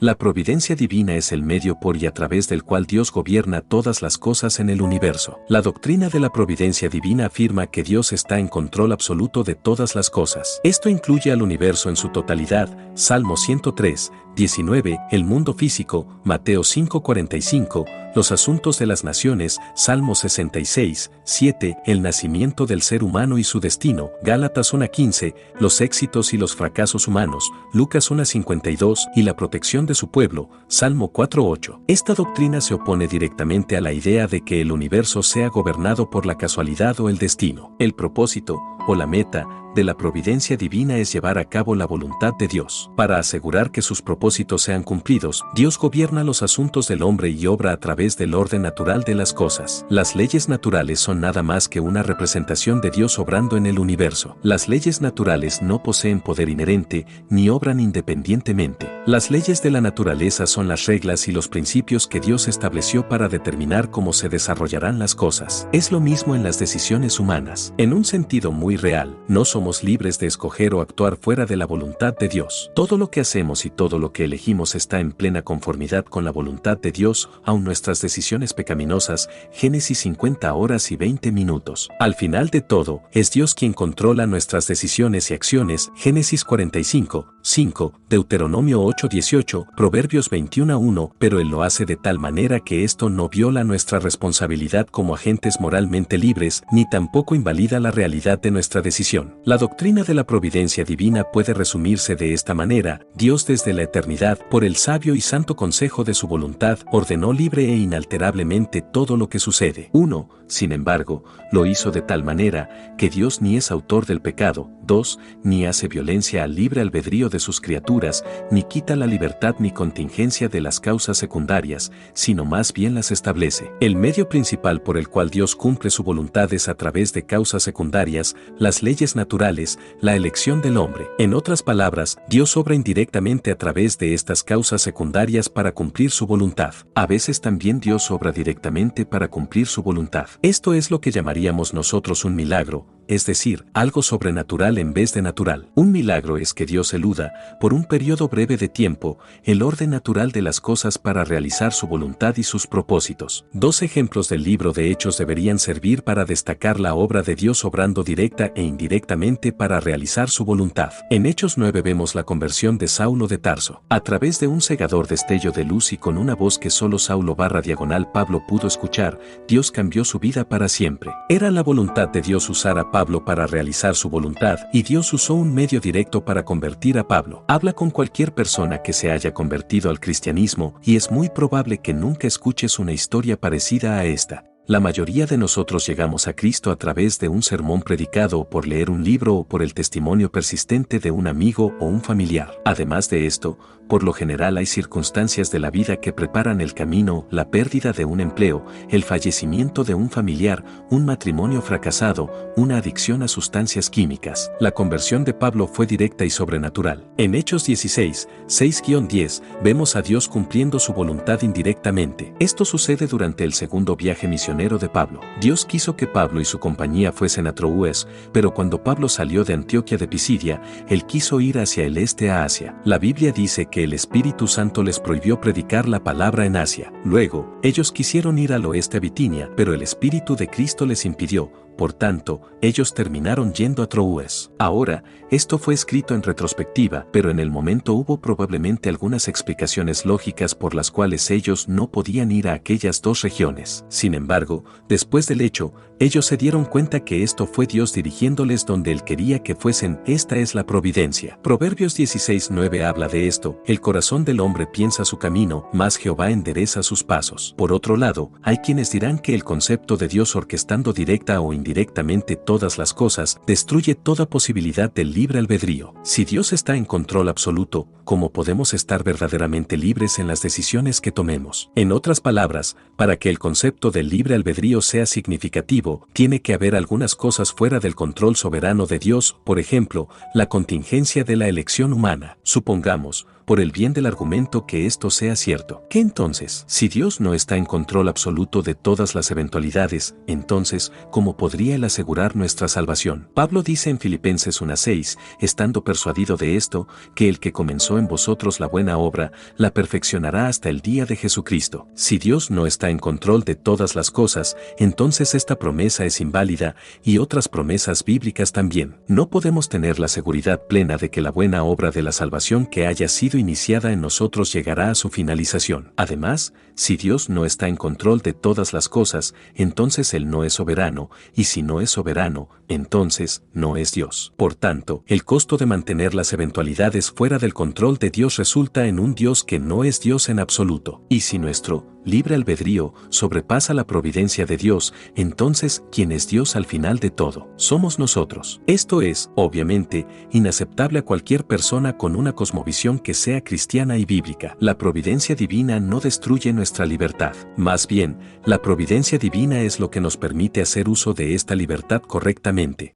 La providencia divina es el medio por y a través del cual Dios gobierna todas las cosas en el universo. La doctrina de la providencia divina afirma que Dios está en control absoluto de todas las cosas. Esto incluye al universo en su totalidad, Salmo 103, 19, el mundo físico, Mateo 5:45, los asuntos de las naciones, Salmo 66, 7, el nacimiento del ser humano y su destino, Gálatas 1:15, los éxitos y los fracasos humanos, Lucas 1:52, y la protección de su pueblo, Salmo 4:8. Esta doctrina se opone directamente a la idea de que el universo sea gobernado por la casualidad o el destino. El propósito, o la meta, de la providencia divina es llevar a cabo la voluntad de Dios. Para asegurar que sus propósitos sean cumplidos, Dios gobierna los asuntos del hombre y obra a través del orden natural de las cosas. Las leyes naturales son nada más que una representación de Dios obrando en el universo. Las leyes naturales no poseen poder inherente ni obran independientemente. Las leyes de la naturaleza son las reglas y los principios que Dios estableció para determinar cómo se desarrollarán las cosas. Es lo mismo en las decisiones humanas. En un sentido muy real, no somos libres de escoger o actuar fuera de la voluntad de Dios. Todo lo que hacemos y todo lo que elegimos está en plena conformidad con la voluntad de Dios, aun nuestras decisiones pecaminosas. Génesis 50 horas y 20 minutos. Al final de todo, es Dios quien controla nuestras decisiones y acciones. Génesis 45, 5, Deuteronomio 8:18, Proverbios 21:1, pero Él lo hace de tal manera que esto no viola nuestra responsabilidad como agentes moralmente libres, ni tampoco invalida la realidad de nuestra decisión. La doctrina de la providencia divina puede resumirse de esta manera: Dios desde la eternidad, por el sabio y santo consejo de su voluntad, ordenó libre e inalterablemente todo lo que sucede. 1. Sin embargo, lo hizo de tal manera que Dios ni es autor del pecado. 2. Ni hace violencia al libre albedrío de sus criaturas, ni quita la libertad ni contingencia de las causas secundarias, sino más bien las establece. El medio principal por el cual Dios cumple su voluntad es a través de causas secundarias, las leyes naturales, la elección del hombre. En otras palabras, Dios obra indirectamente a través de estas causas secundarias para cumplir su voluntad. A veces también Dios obra directamente para cumplir su voluntad. Esto es lo que llamaríamos nosotros un milagro, es decir, algo sobrenatural en vez de natural. Un milagro es que Dios eluda, por un periodo breve de tiempo, el orden natural de las cosas para realizar su voluntad y sus propósitos. Dos ejemplos del libro de Hechos deberían servir para destacar la obra de Dios obrando directa e indirectamente para realizar su voluntad. En Hechos 9 vemos la conversión de Saulo de Tarso. A través de un cegador destello de luz y con una voz que solo Saulo/Pablo pudo escuchar, Dios cambió su vida para siempre. Era la voluntad de Dios usar a Pablo para realizar su voluntad, y Dios usó un medio directo para convertir a Pablo. Habla con cualquier persona que se haya convertido al cristianismo y es muy probable que nunca escuches una historia parecida a esta. La mayoría de nosotros llegamos a Cristo a través de un sermón predicado o por leer un libro o por el testimonio persistente de un amigo o un familiar. Además de esto, por lo general hay circunstancias de la vida que preparan el camino: la pérdida de un empleo, el fallecimiento de un familiar, un matrimonio fracasado, una adicción a sustancias químicas. La conversión de Pablo fue directa y sobrenatural. En Hechos 16, 6-10, vemos a Dios cumpliendo su voluntad indirectamente. Esto sucede durante el segundo viaje misionero de Pablo. Dios quiso que Pablo y su compañía fuesen a Troas, pero cuando Pablo salió de Antioquía de Pisidia, él quiso ir hacia el este a Asia. La Biblia dice que el Espíritu Santo les prohibió predicar la palabra en Asia. Luego, ellos quisieron ir al oeste a Bitinia, pero el Espíritu de Cristo les impidió. Por tanto, ellos terminaron yendo a Troas. Ahora, esto fue escrito en retrospectiva, pero en el momento hubo probablemente algunas explicaciones lógicas por las cuales ellos no podían ir a aquellas dos regiones. Sin embargo, después del hecho, ellos se dieron cuenta que esto fue Dios dirigiéndoles donde Él quería que fuesen. Esta es la providencia. Proverbios 16:9 habla de esto: el corazón del hombre piensa su camino, mas Jehová endereza sus pasos. Por otro lado, hay quienes dirán que el concepto de Dios orquestando directa o indirectamente todas las cosas destruye toda posibilidad del libre albedrío. Si Dios está en control absoluto, ¿cómo podemos estar verdaderamente libres en las decisiones que tomemos? En otras palabras, para que el concepto del libre albedrío sea significativo, tiene que haber algunas cosas fuera del control soberano de Dios, por ejemplo, la contingencia de la elección humana. Supongamos, por el bien del argumento, que esto sea cierto. ¿Qué entonces? Si Dios no está en control absoluto de todas las eventualidades, entonces, ¿cómo podemos podría él asegurar nuestra salvación. Pablo dice en Filipenses 1:6, estando persuadido de esto, que el que comenzó en vosotros la buena obra, la perfeccionará hasta el día de Jesucristo. Si Dios no está en control de todas las cosas, entonces esta promesa es inválida y otras promesas bíblicas también. No podemos tener la seguridad plena de que la buena obra de la salvación que haya sido iniciada en nosotros llegará a su finalización. Además, si Dios no está en control de todas las cosas, entonces Él no es soberano, y si no es soberano, entonces no es Dios. Por tanto, el costo de mantener las eventualidades fuera del control de Dios resulta en un Dios que no es Dios en absoluto. Y si nuestro libre albedrío sobrepasa la providencia de Dios, entonces, ¿quién es Dios al final de todo? Somos nosotros. Esto es, obviamente, inaceptable a cualquier persona con una cosmovisión que sea cristiana y bíblica. La providencia divina no destruye nuestra libertad. Más bien, la providencia divina es lo que nos permite hacer uso de esta libertad correctamente.